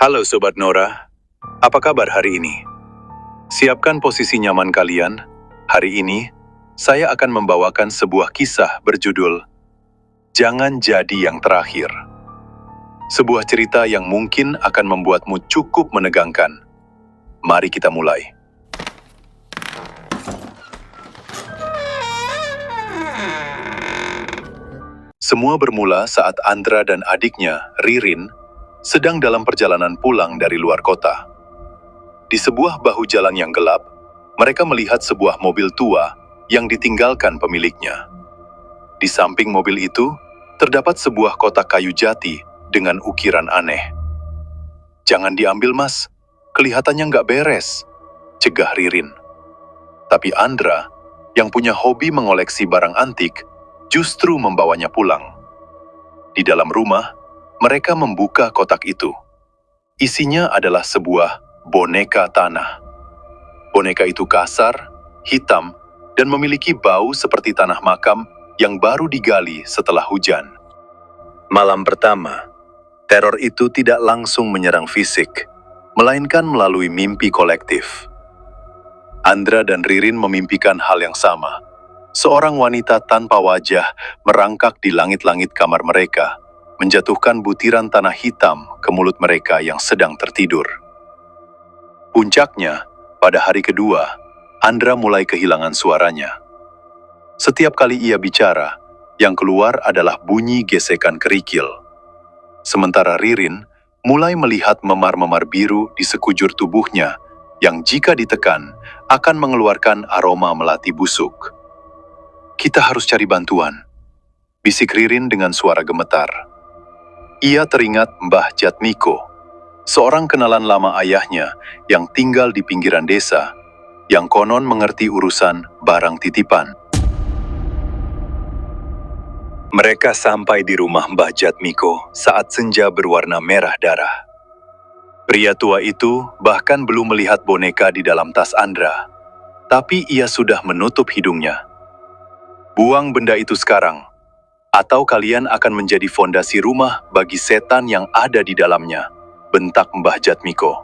Halo Sobat Nora, apa kabar hari ini? Siapkan posisi nyaman kalian. Hari ini, saya akan membawakan sebuah kisah berjudul Jangan Jadi Yang Terakhir. Sebuah cerita yang mungkin akan membuatmu cukup menegangkan. Mari kita mulai. Semua bermula saat Andra dan adiknya, Ririn, sedang dalam perjalanan pulang dari luar kota. Di sebuah bahu jalan yang gelap, mereka melihat sebuah mobil tua yang ditinggalkan pemiliknya. Di samping mobil itu, terdapat sebuah kotak kayu jati dengan ukiran aneh. "Jangan diambil, Mas. Kelihatannya nggak beres," cegah Ririn. Tapi Andra, yang punya hobi mengoleksi barang antik, justru membawanya pulang. Di dalam rumah, mereka membuka kotak itu. Isinya adalah sebuah boneka tanah. Boneka itu kasar, hitam, dan memiliki bau seperti tanah makam yang baru digali setelah hujan. Malam pertama, teror itu tidak langsung menyerang fisik, melainkan melalui mimpi kolektif. Andra dan Ririn memimpikan hal yang sama. Seorang wanita tanpa wajah merangkak di langit-langit kamar mereka, menjatuhkan butiran tanah hitam ke mulut mereka yang sedang tertidur. Puncaknya, pada hari kedua, Andra mulai kehilangan suaranya. Setiap kali ia bicara, yang keluar adalah bunyi gesekan kerikil. Sementara Ririn mulai melihat memar-memar biru di sekujur tubuhnya yang jika ditekan akan mengeluarkan aroma melati busuk. "Kita harus cari bantuan," bisik Ririn dengan suara gemetar. Ia teringat Mbah Jatmiko, seorang kenalan lama ayahnya yang tinggal di pinggiran desa, yang konon mengerti urusan barang titipan. Mereka sampai di rumah Mbah Jatmiko saat senja berwarna merah darah. Pria tua itu bahkan belum melihat boneka di dalam tas Andra, tapi ia sudah menutup hidungnya. "Buang benda itu sekarang, atau kalian akan menjadi fondasi rumah bagi setan yang ada di dalamnya," bentak Mbah Jatmiko.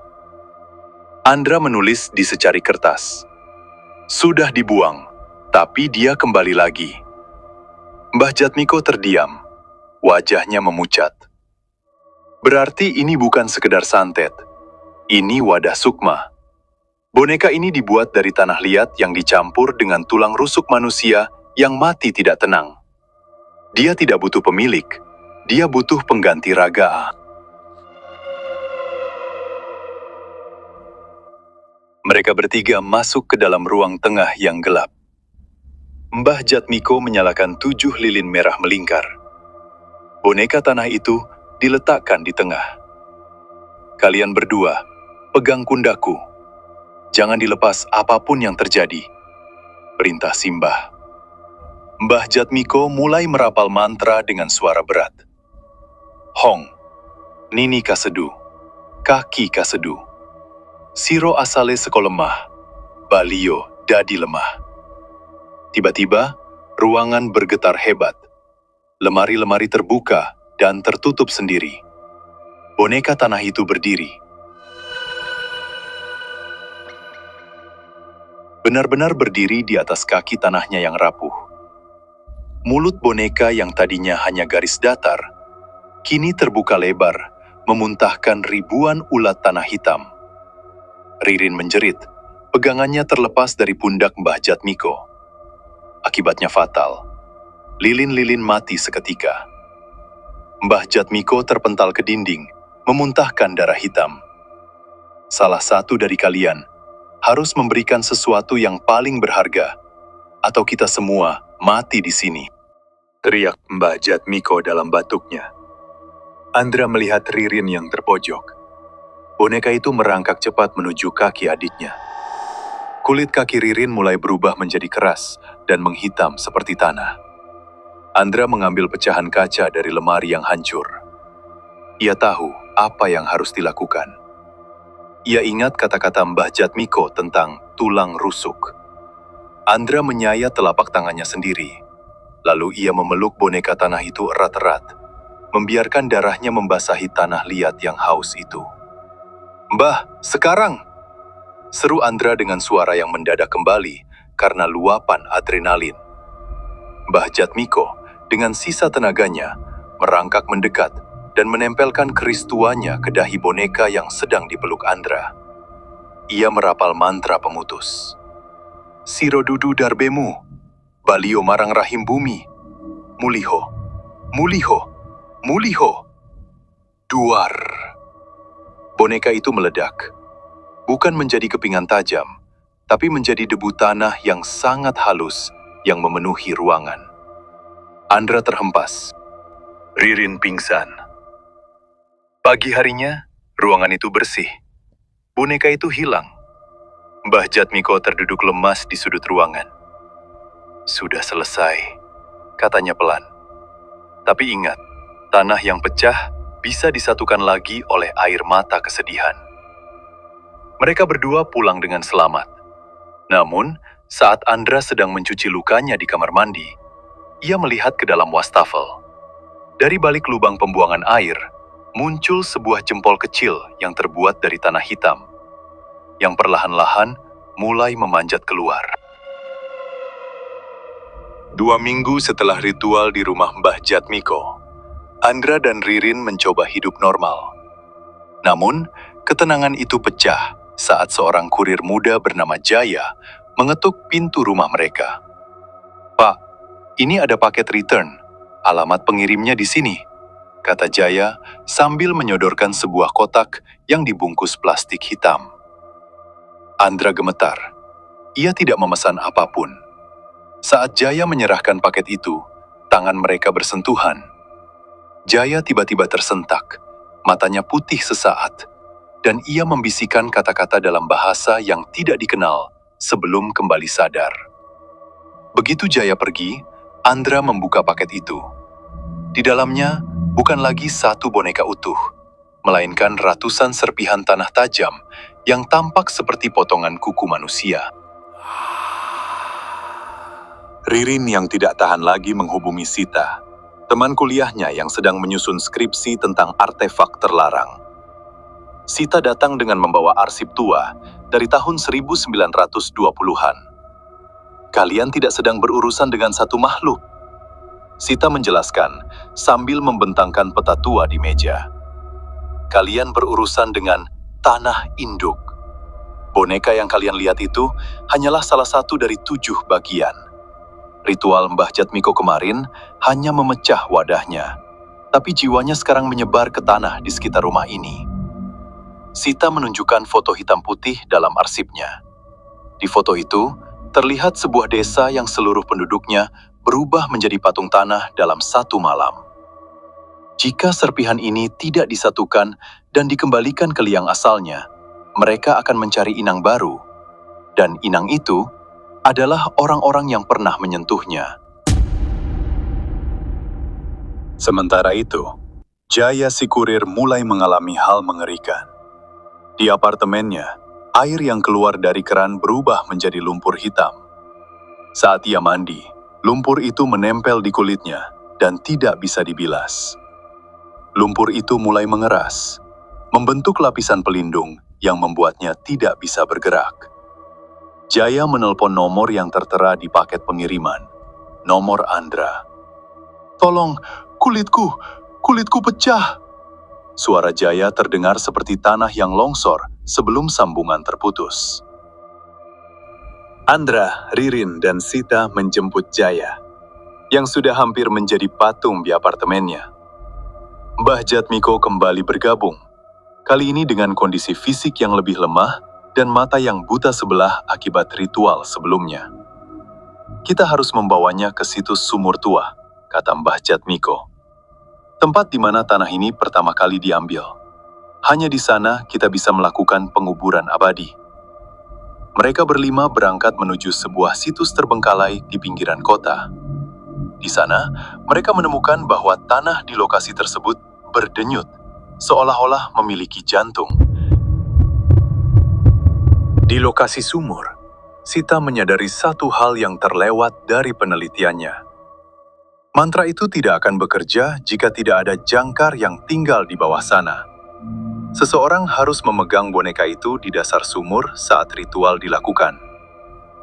Andra menulis di secari kertas. "Sudah dibuang, tapi dia kembali lagi." Mbah Jatmiko terdiam, wajahnya memucat. "Berarti ini bukan sekedar santet. Ini wadah sukma. Boneka ini dibuat dari tanah liat yang dicampur dengan tulang rusuk manusia yang mati tidak tenang. Dia tidak butuh pemilik, dia butuh pengganti raga." Mereka bertiga masuk ke dalam ruang tengah yang gelap. Mbah Jatmiko menyalakan 7 lilin merah melingkar. Boneka tanah itu diletakkan di tengah. "Kalian berdua, pegang pundaku. Jangan dilepas apapun yang terjadi," perintah Simbah. Mbah Jatmiko mulai merapal mantra dengan suara berat. "Hong, Nini Kasedu, Kaki Kasedu, Siro asale sekolemah, Balio dadi lemah." Tiba-tiba, ruangan bergetar hebat. Lemari-lemari terbuka dan tertutup sendiri. Boneka tanah itu berdiri. Benar-benar berdiri di atas kaki tanahnya yang rapuh. Mulut boneka yang tadinya hanya garis datar, kini terbuka lebar, memuntahkan ribuan ulat tanah hitam. Ririn menjerit, pegangannya terlepas dari pundak Mbah Jatmiko. Akibatnya fatal. Lilin-lilin mati seketika. Mbah Jatmiko terpental ke dinding, memuntahkan darah hitam. "Salah satu dari kalian harus memberikan sesuatu yang paling berharga, atau kita semua mati di sini," teriak Mbah Jatmiko dalam batuknya. Andra melihat Ririn yang terpojok. Boneka itu merangkak cepat menuju kaki adiknya. Kulit kaki Ririn mulai berubah menjadi keras dan menghitam seperti tanah. Andra mengambil pecahan kaca dari lemari yang hancur. Ia tahu apa yang harus dilakukan. Ia ingat kata-kata Mbah Jatmiko tentang tulang rusuk. Andra menyayat telapak tangannya sendiri. Lalu ia memeluk boneka tanah itu erat-erat, membiarkan darahnya membasahi tanah liat yang haus itu. "Mbah, sekarang!" seru Andra dengan suara yang mendadak kembali karena luapan adrenalin. Mbah Jatmiko, dengan sisa tenaganya, merangkak mendekat dan menempelkan keris tuanya ke dahi boneka yang sedang dipeluk Andra. Ia merapal mantra pemutus. "Sirodudu darbemu, balio marang rahim bumi, muliho, muliho, muliho." Duar. Boneka itu meledak. Bukan menjadi kepingan tajam, tapi menjadi debu tanah yang sangat halus yang memenuhi ruangan. Andra terhempas. Ririn pingsan. Pagi harinya, ruangan itu bersih. Boneka itu hilang. Mbah Jatmiko terduduk lemas di sudut ruangan. "Sudah selesai," katanya pelan. Tapi ingat, tanah yang pecah bisa disatukan lagi oleh air mata kesedihan. Mereka berdua pulang dengan selamat. Namun, saat Andra sedang mencuci lukanya di kamar mandi, ia melihat ke dalam wastafel. Dari balik lubang pembuangan air, muncul sebuah jempol kecil yang terbuat dari tanah hitam, yang perlahan-lahan mulai memanjat keluar. 2 minggu setelah ritual di rumah Mbah Jatmiko, Andra dan Ririn mencoba hidup normal. Namun, ketenangan itu pecah saat seorang kurir muda bernama Jaya mengetuk pintu rumah mereka. "Pak, ini ada paket return. Alamat pengirimnya di sini," kata Jaya sambil menyodorkan sebuah kotak yang dibungkus plastik hitam. Andra gemetar. Ia tidak memesan apapun. Saat Jaya menyerahkan paket itu, tangan mereka bersentuhan. Jaya tiba-tiba tersentak, matanya putih sesaat, dan ia membisikkan kata-kata dalam bahasa yang tidak dikenal sebelum kembali sadar. Begitu Jaya pergi, Andra membuka paket itu. Di dalamnya bukan lagi satu boneka utuh, melainkan ratusan serpihan tanah tajam yang tampak seperti potongan kuku manusia. Ririn yang tidak tahan lagi menghubungi Sita, teman kuliahnya yang sedang menyusun skripsi tentang artefak terlarang. Sita datang dengan membawa arsip tua dari tahun 1920-an. "Kalian tidak sedang berurusan dengan satu makhluk," Sita menjelaskan sambil membentangkan peta tua di meja. "Kalian berurusan dengan tanah induk. Boneka yang kalian lihat itu hanyalah salah satu dari 7 bagian. Ritual Mbah Jatmiko kemarin hanya memecah wadahnya, tapi jiwanya sekarang menyebar ke tanah di sekitar rumah ini." Sita menunjukkan foto hitam putih dalam arsipnya. Di foto itu, terlihat sebuah desa yang seluruh penduduknya berubah menjadi patung tanah dalam satu malam. Jika serpihan ini tidak disatukan dan dikembalikan ke liang asalnya, mereka akan mencari inang baru. Dan inang itu adalah orang-orang yang pernah menyentuhnya. Sementara itu, Jaya si kurir mulai mengalami hal mengerikan. Di apartemennya, air yang keluar dari keran berubah menjadi lumpur hitam. Saat ia mandi, lumpur itu menempel di kulitnya dan tidak bisa dibilas. Lumpur itu mulai mengeras, membentuk lapisan pelindung yang membuatnya tidak bisa bergerak. Jaya menelpon nomor yang tertera di paket pengiriman, nomor Andra. "Tolong, kulitku pecah!" Suara Jaya terdengar seperti tanah yang longsor sebelum sambungan terputus. Andra, Ririn, dan Sita menjemput Jaya, yang sudah hampir menjadi patung di apartemennya. Mbah Jatmiko kembali bergabung, kali ini dengan kondisi fisik yang lebih lemah dan mata yang buta sebelah akibat ritual sebelumnya. "Kita harus membawanya ke situs sumur tua," kata Mbah Jatmiko. "Tempat di mana tanah ini pertama kali diambil. Hanya di sana kita bisa melakukan penguburan abadi." Mereka berlima berangkat menuju sebuah situs terbengkalai di pinggiran kota. Di sana, mereka menemukan bahwa tanah di lokasi tersebut berdenyut, seolah-olah memiliki jantung. Di lokasi sumur, Sita menyadari satu hal yang terlewat dari penelitiannya. Mantra itu tidak akan bekerja jika tidak ada jangkar yang tinggal di bawah sana. Seseorang harus memegang boneka itu di dasar sumur saat ritual dilakukan.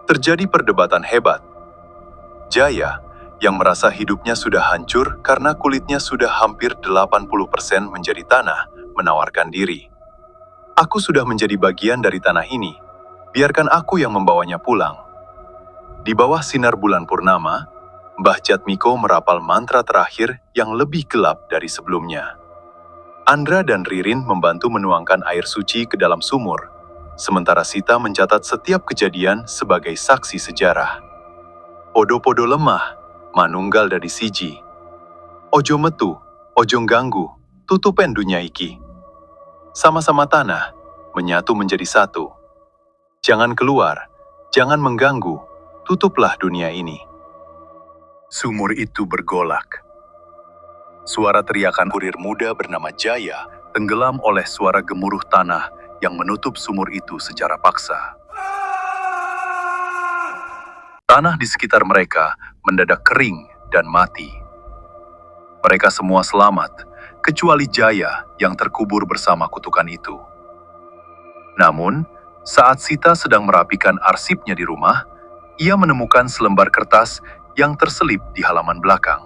Terjadi perdebatan hebat. Jaya, yang merasa hidupnya sudah hancur karena kulitnya sudah hampir 80% menjadi tanah, menawarkan diri. Aku sudah menjadi bagian dari tanah ini. Biarkan aku yang membawanya pulang. Di bawah sinar bulan purnama, Mbah Jatmiko merapal mantra terakhir yang lebih gelap dari sebelumnya. Andra dan Ririn membantu menuangkan air suci ke dalam sumur, sementara Sita mencatat setiap kejadian sebagai saksi sejarah. Podo-podo lemah, manunggal dari siji. Ojo metu, ojo ganggu, tutupen dunia iki. Sama-sama tanah, menyatu menjadi satu. Jangan keluar, jangan mengganggu, tutuplah dunia ini. Sumur itu bergolak. Suara teriakan kurir muda bernama Jaya tenggelam oleh suara gemuruh tanah yang menutup sumur itu secara paksa. Tanah di sekitar mereka mendadak kering dan mati. Mereka semua selamat, kecuali Jaya yang terkubur bersama kutukan itu. Namun, saat Sita sedang merapikan arsipnya di rumah, ia menemukan selembar kertas yang terselip di halaman belakang.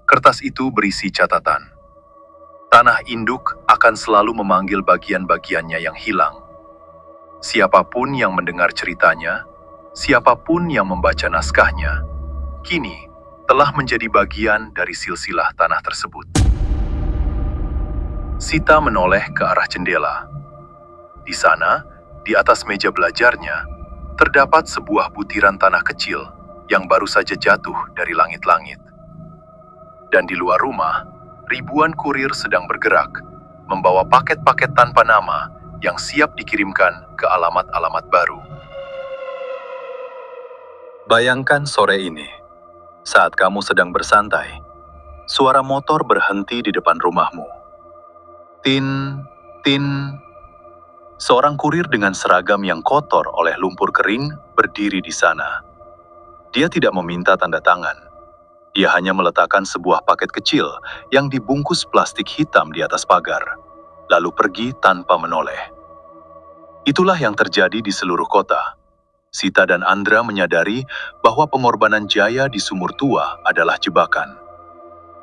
Kertas itu berisi catatan. Tanah induk akan selalu memanggil bagian-bagiannya yang hilang. Siapapun yang mendengar ceritanya, siapapun yang membaca naskahnya, kini telah menjadi bagian dari silsilah tanah tersebut. Sita menoleh ke arah jendela. Di sana, di atas meja belajarnya, terdapat sebuah butiran tanah kecil yang baru saja jatuh dari langit-langit. Dan di luar rumah, ribuan kurir sedang bergerak, membawa paket-paket tanpa nama yang siap dikirimkan ke alamat-alamat baru. Bayangkan sore ini, saat kamu sedang bersantai, suara motor berhenti di depan rumahmu. Tin, tin. Seorang kurir dengan seragam yang kotor oleh lumpur kering berdiri di sana. Dia tidak meminta tanda tangan. Dia hanya meletakkan sebuah paket kecil yang dibungkus plastik hitam di atas pagar, lalu pergi tanpa menoleh. Itulah yang terjadi di seluruh kota. Sita dan Andra menyadari bahwa pengorbanan Jaya di sumur tua adalah jebakan.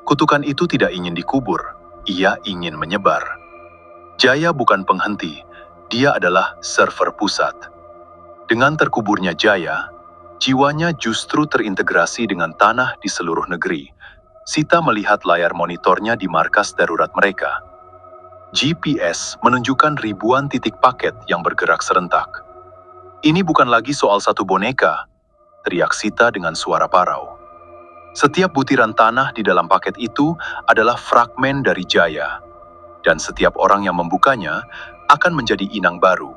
Kutukan itu tidak ingin dikubur, ia ingin menyebar. Jaya bukan penghenti, dia adalah server pusat. Dengan terkuburnya Jaya, jiwanya justru terintegrasi dengan tanah di seluruh negeri. Sita melihat layar monitornya di markas darurat mereka. GPS menunjukkan ribuan titik paket yang bergerak serentak. Ini bukan lagi soal satu boneka, teriak Sita dengan suara parau. Setiap butiran tanah di dalam paket itu adalah fragmen dari Jaya, dan setiap orang yang membukanya akan menjadi inang baru.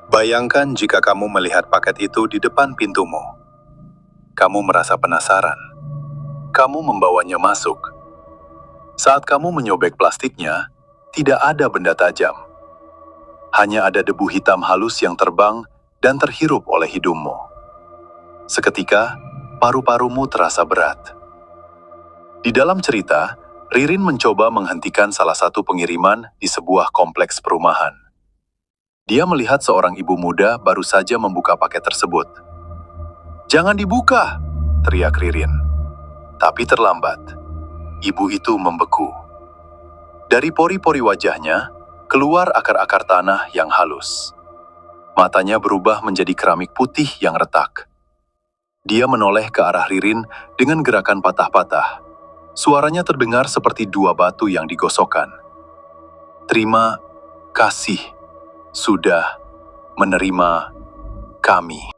Bayangkan jika kamu melihat paket itu di depan pintumu. Kamu merasa penasaran. Kamu membawanya masuk. Saat kamu menyobek plastiknya, tidak ada benda tajam. Hanya ada debu hitam halus yang terbang dan terhirup oleh hidungmu. Seketika, paru-parumu terasa berat. Di dalam cerita, Ririn mencoba menghentikan salah satu pengiriman di sebuah kompleks perumahan. Dia melihat seorang ibu muda baru saja membuka paket tersebut. "Jangan dibuka!" teriak Ririn. Tapi terlambat. Ibu itu membeku. Dari pori-pori wajahnya, keluar akar-akar tanah yang halus. Matanya berubah menjadi keramik putih yang retak. Dia menoleh ke arah Ririn dengan gerakan patah-patah. Suaranya terdengar seperti dua batu yang digosokkan. "Terima kasih. Sudah menerima kami."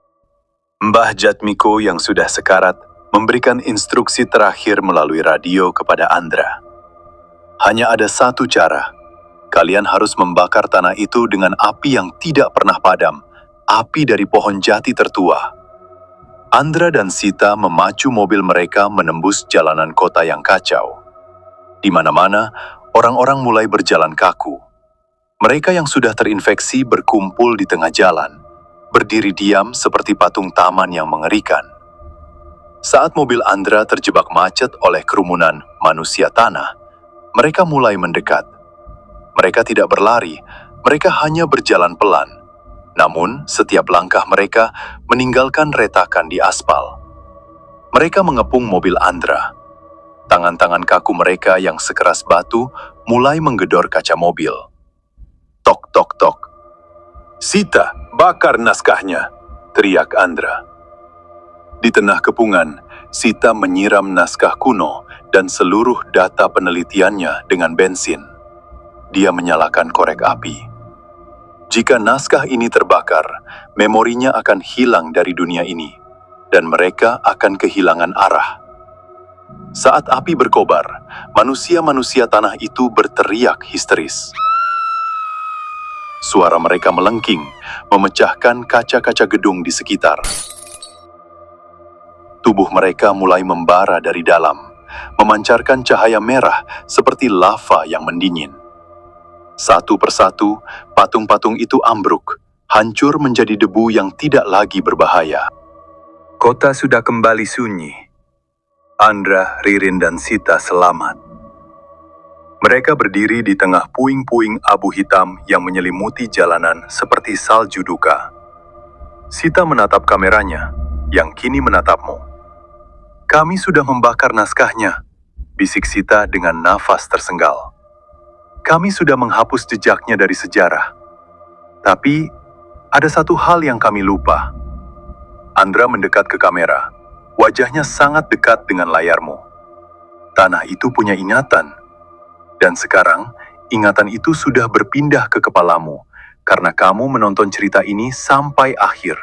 Mbah Jatmiko yang sudah sekarat memberikan instruksi terakhir melalui radio kepada Andra. Hanya ada satu cara. Kalian harus membakar tanah itu dengan api yang tidak pernah padam, api dari pohon jati tertua. Andra dan Sita memacu mobil mereka menembus jalanan kota yang kacau. Di mana-mana, orang-orang mulai berjalan kaku. Mereka yang sudah terinfeksi berkumpul di tengah jalan, berdiri diam seperti patung taman yang mengerikan. Saat mobil Andra terjebak macet oleh kerumunan manusia tanah, mereka mulai mendekat. Mereka tidak berlari, mereka hanya berjalan pelan. Namun, setiap langkah mereka meninggalkan retakan di aspal. Mereka mengepung mobil Andra. Tangan-tangan kaku mereka yang sekeras batu mulai menggedor kaca mobil. Tok, tok, tok. "Sita, bakar naskahnya!" teriak Andra. Di tengah kepungan, Sita menyiram naskah kuno dan seluruh data penelitiannya dengan bensin. Dia menyalakan korek api. Jika naskah ini terbakar, memorinya akan hilang dari dunia ini, dan mereka akan kehilangan arah. Saat api berkobar, manusia-manusia tanah itu berteriak histeris. Suara mereka melengking, memecahkan kaca-kaca gedung di sekitar. Tubuh mereka mulai membara dari dalam, memancarkan cahaya merah seperti lava yang mendingin. Satu persatu, patung-patung itu ambruk, hancur menjadi debu yang tidak lagi berbahaya. Kota sudah kembali sunyi. Andra, Ririn, dan Sita selamat. Mereka berdiri di tengah puing-puing abu hitam yang menyelimuti jalanan seperti salju duka. Sita menatap kameranya, yang kini menatapmu. "Kami sudah membakar naskahnya," bisik Sita dengan nafas tersenggal. "Kami sudah menghapus jejaknya dari sejarah. Tapi, ada satu hal yang kami lupa." Andra mendekat ke kamera. Wajahnya sangat dekat dengan layarmu. Tanah itu punya ingatan. Dan sekarang, ingatan itu sudah berpindah ke kepalamu, karena kamu menonton cerita ini sampai akhir.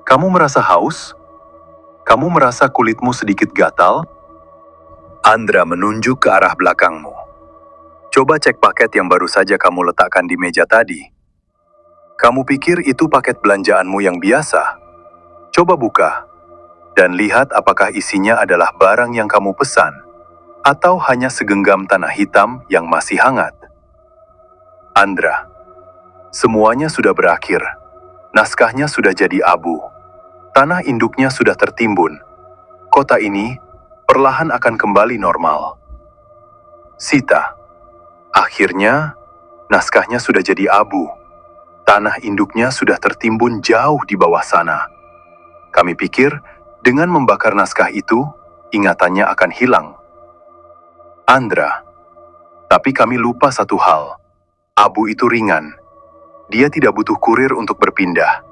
Kamu merasa haus? Kamu merasa kulitmu sedikit gatal? Andra menunjuk ke arah belakangmu. "Coba cek paket yang baru saja kamu letakkan di meja tadi. Kamu pikir itu paket belanjaanmu yang biasa? Coba buka, dan lihat apakah isinya adalah barang yang kamu pesan, atau hanya segenggam tanah hitam yang masih hangat." Andra, semuanya sudah berakhir. Naskahnya sudah jadi abu. Tanah induknya sudah tertimbun. Kota ini perlahan akan kembali normal. Sita, akhirnya naskahnya sudah jadi abu. Tanah induknya sudah tertimbun jauh di bawah sana. Kami pikir dengan membakar naskah itu, ingatannya akan hilang. Andra, tapi kami lupa satu hal. Abu itu ringan. Dia tidak butuh kurir untuk berpindah.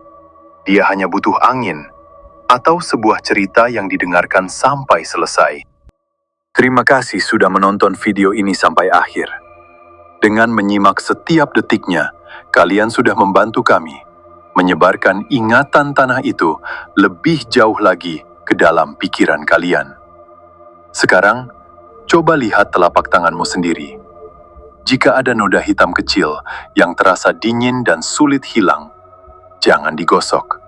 Dia hanya butuh angin, atau sebuah cerita yang didengarkan sampai selesai. Terima kasih sudah menonton video ini sampai akhir. Dengan menyimak setiap detiknya, kalian sudah membantu kami menyebarkan ingatan tanah itu lebih jauh lagi ke dalam pikiran kalian. Sekarang, coba lihat telapak tanganmu sendiri. Jika ada noda hitam kecil yang terasa dingin dan sulit hilang, jangan digosok.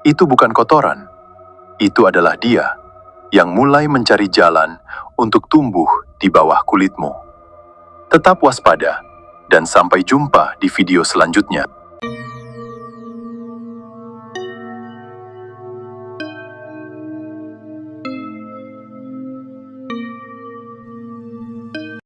Itu bukan kotoran. Itu adalah dia yang mulai mencari jalan untuk tumbuh di bawah kulitmu. Tetap waspada, dan sampai jumpa di video selanjutnya.